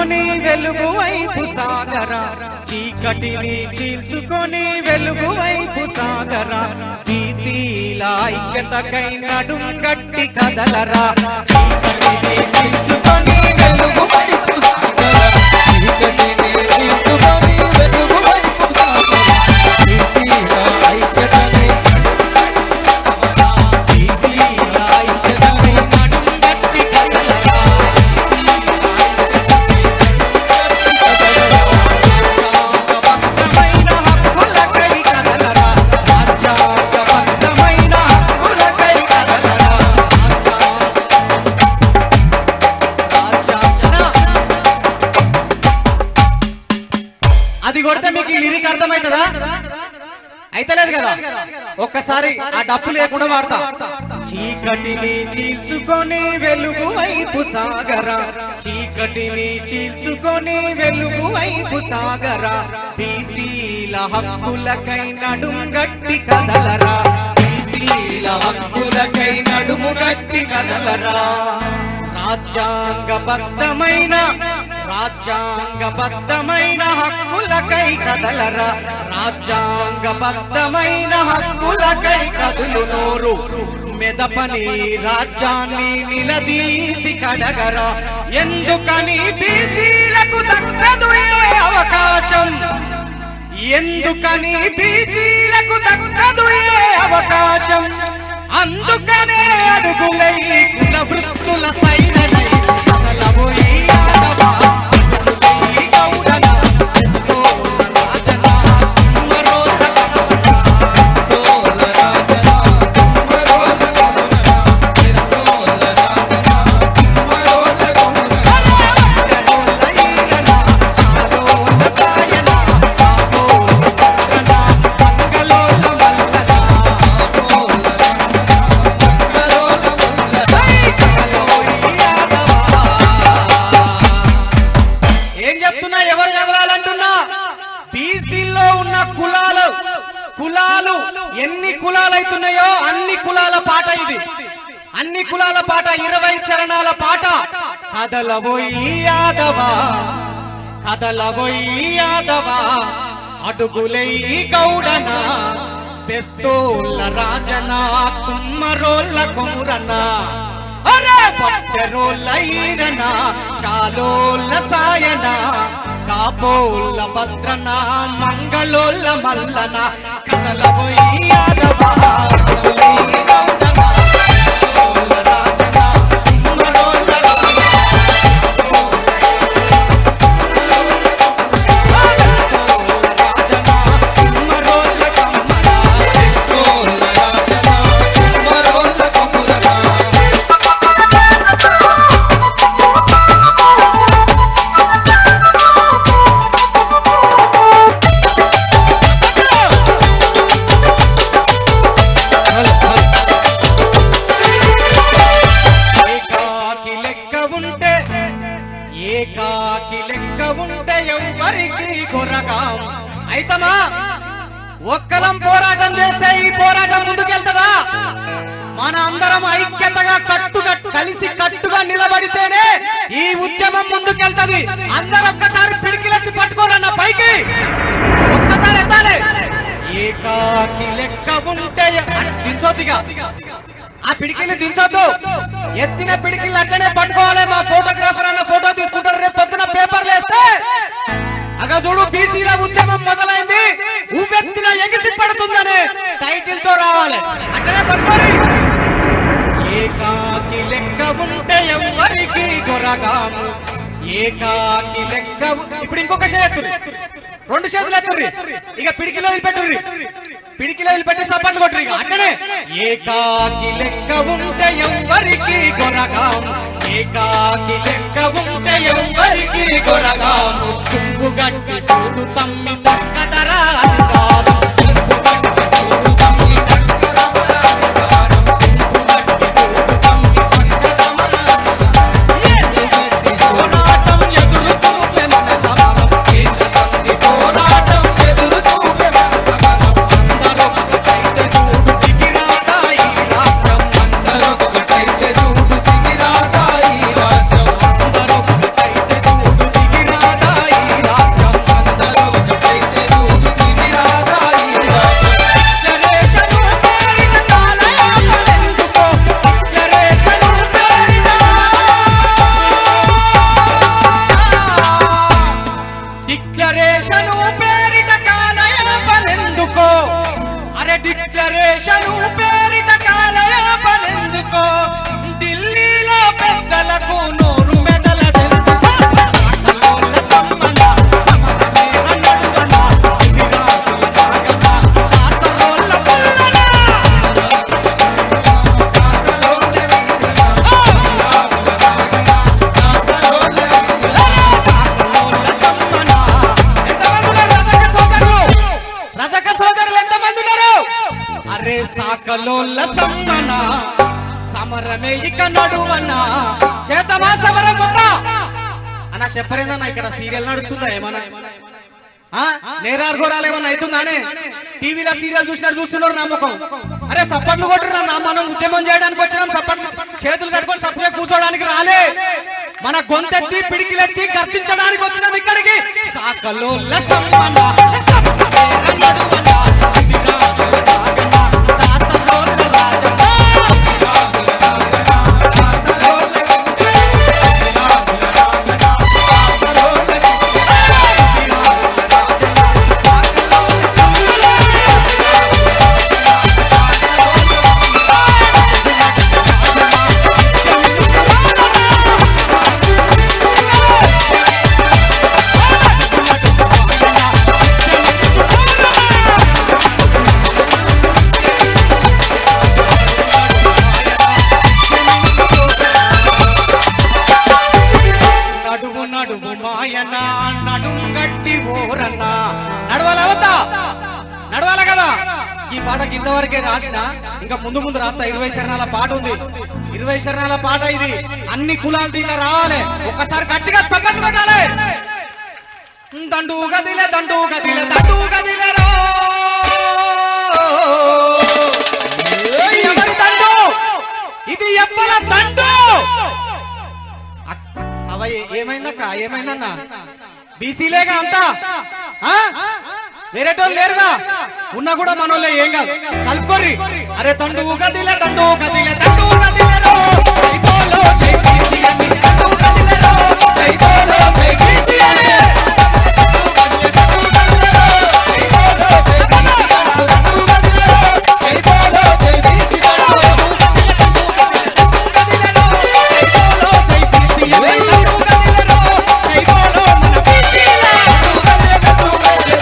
చీల్చుకొని వెలుగు వైపు సాగరా, చీకటిని చీల్చుకొని వెలుగు వైపు సాగరా, బీసీల ఐక్యతకై నడుం గట్టి కదలరా, చీకటిని చీల్చుకొని వెలుగు వైపు సాగరా, చీకటిని చీల్చుకొని వెలుగు వైపు సాగరా, బీసీల ఐక్యతకై అది కొడితే మీకు లిరిక్ అర్థమవుతుందా? అయితలేదు కదా, ఒక్కసారి ఆ డప్పు లేకుండా వాడతా. చీకటిని చీల్చుకొని వెలుగు వైపు సాగరా, చీకటిని చీల్చుకొని వెలుగు వైపు సాగరా, బీసీల హక్కులకై నడుం గట్టి కదలరా, బీసీల హక్కులకై నడుము గట్టి కదలరా, రాజ్యాంగబద్ధమైన హక్కులకై కదలరా, రాజ్యాంగబద్ధమైన హక్కులకై కదులు నోరు మెదపని రాజ్యాన్ని నిలదీసి కడగరా, ఎందుకని బీసీలకు దక్కదు ఏ అవకాశం, ఎందుకని బీసీలకు దక్కదు ఏ అవకాశం, అందుకనే అడుగులై కుల వృత్తుల సైనడై కదలబోయి ఆడవా, అడుగులై గౌరన ఎస్తోల రాజన కుమ్మరోల ఎస్తోల రాజన కుమ్మరోల ఎస్తోల రాజన కుమ్మరోల ఈరన చాలోల సాయన బాబోల భద్రన మంగళోల మల్లన ఏం చెప్తున్నా, ఎవరు కదలాలంటున్నా? బీసీలో ఉన్న కులాలు ఎన్ని కులాలు అవుతున్నాయో అన్ని కులాల పాట ఇది, అన్ని కులాల పాట, 20 చరణాల పాట. కదలబోయి యాదవా, కదలబోయి యాదవా, అడుగులై గౌడన బెస్తోళ్ళ రాజన కుమ్మరోళ్ళ కొమురన, అరే పట్టెరోళ్ళ ఈరన శాలోళ్ళ సాయన కాపోళ్ళ భద్రన మంగళోళ్ళ మల్లన, కదలబోయి యాదవా, అడుగులై గౌడన బెస్తోళ్ళ రాజన కుమ్మరోళ్ళ ఏకాకి లెక్క ఉంటే ఎవరికి కొరగాం అయితమా? ఒక్కలం పోరాటం చేస్తే ఈ పోరాటం ముందుకెళ్తదా? మన అందరం ఐక్యతగా కలిసి కట్టుగా నిలబడితేనే ఈ ఉద్యమం ముందుకెళ్తది. అందరూ ఒక్కసారి పిడికిలెత్తి పట్టుకోరన్న పైకి, ఒక్కసారి ఎత్తాలి. ఏకాకి లెక్క ఉంటే దించొద్దిగా, ఆ పిడికిల్ని దించొద్దు, ఎత్తిన పిడికిల్ని అట్లనే పట్టుకోవాలి. మా ఫోటోగ్రాఫర్ అన్న ఫోటో తీసుకుంటారు, రేపు పొద్దున పేపర్లు వేస్తే అగా చూడు బీసీల ఉద్యమం మొదలైంది, ఊవెత్తిన ఎగిసి పడుతుందనే టైటిల్ తో రావాలి, అట్లనే పట్టుకోరి. ఏకాకి లెక్క ఉంటే ఎవరికి కొరగాము, ఏకాకి లెక్క. ఇప్పుడు ఇంకొక చేతులు, 2 చేతులు ఎత్తుర్రి, ఇక పిడికిలో వదిలిపెట్టుర్రి, పిడికిలో వదిలిపెట్టి సపాట్లు కొట్టుర్రి. అట్లనే ఏకాకి లెక్క ఉంటే ఎవరికి కొరగాము, ఏకాకి లెక్క ఉంటే ఎవరికి కొరగాము. తుంగు గట్టి చూడు తమ్మి దక్కదరా అధికారం, తుంగు గట్టి చూడు తమ్మి దక్కదరా అధికారం, తుంగు గట్టి చూడు తమ్మి పోరాటం ఎదురు చూపే మన సమరం, కేంద్ర సంధి పోరాటం ఎదురు చూపే మన సమరం. అందరొకటైతే చూడు దిగిరాదా ఈ రాజ్యం, అందరొకటైతే చూడు దిగిరాదా ఈ రాజ్యం, అందరొకటైతే చూడు దిగిరాదా కలోల సమ్మన సమరమే ఇక నడువన్న చేతమా సమరం మొత్తం అన్న చెప్పరేందన్న ఇక్కడ సీరియల్ నడుస్తుందా ఏమన్నా నేరారు ఘోరాలు ఏమన్నా అవుతుందానే టీవీలో సీరియల్ చూసినట్టు చూస్తున్నారు నమ్మకం అరే సప్పట్లు కొట్టురా నా మనం ఉద్యమం చేయడానికి వచ్చినాం సప్పట్లు చేతులు కట్టుకొని సప్పగా కూర్చోడానికి రాలే మన గొంతెత్తి పిడికిలెత్తి గర్తించడానికి వచ్చినాం ఇక్కడికి సాకలోల సమ్మన సమరమే నడువన్న నడవాల కదా ఈ పాటకి ఇంతవరకే రాసిన ఇంకా ముందు ముందు రాస్తా 20 శరణాల పాట ఉంది 20 శరణాల పాట ఇది అన్ని కులాలు దీంట్లో రావాలి ఒక్కసారి గట్టిగా సపోర్ట్ కొట్టాలి దండు గదిలే దండు గదిలే దండు గదిలే ఇది ఎవ్వల దండు అవయ్య ఏమైందక్క ఏమైందన్నా బీసీలేగా అంతా వేరేటోళ్ళు లేరుగా ఉన్నా కూడా మనోళ్ళే ఏం కాదు కలుపుకోర్రి అరే తండు గదిలే తండు గదిలే తండు గదిలే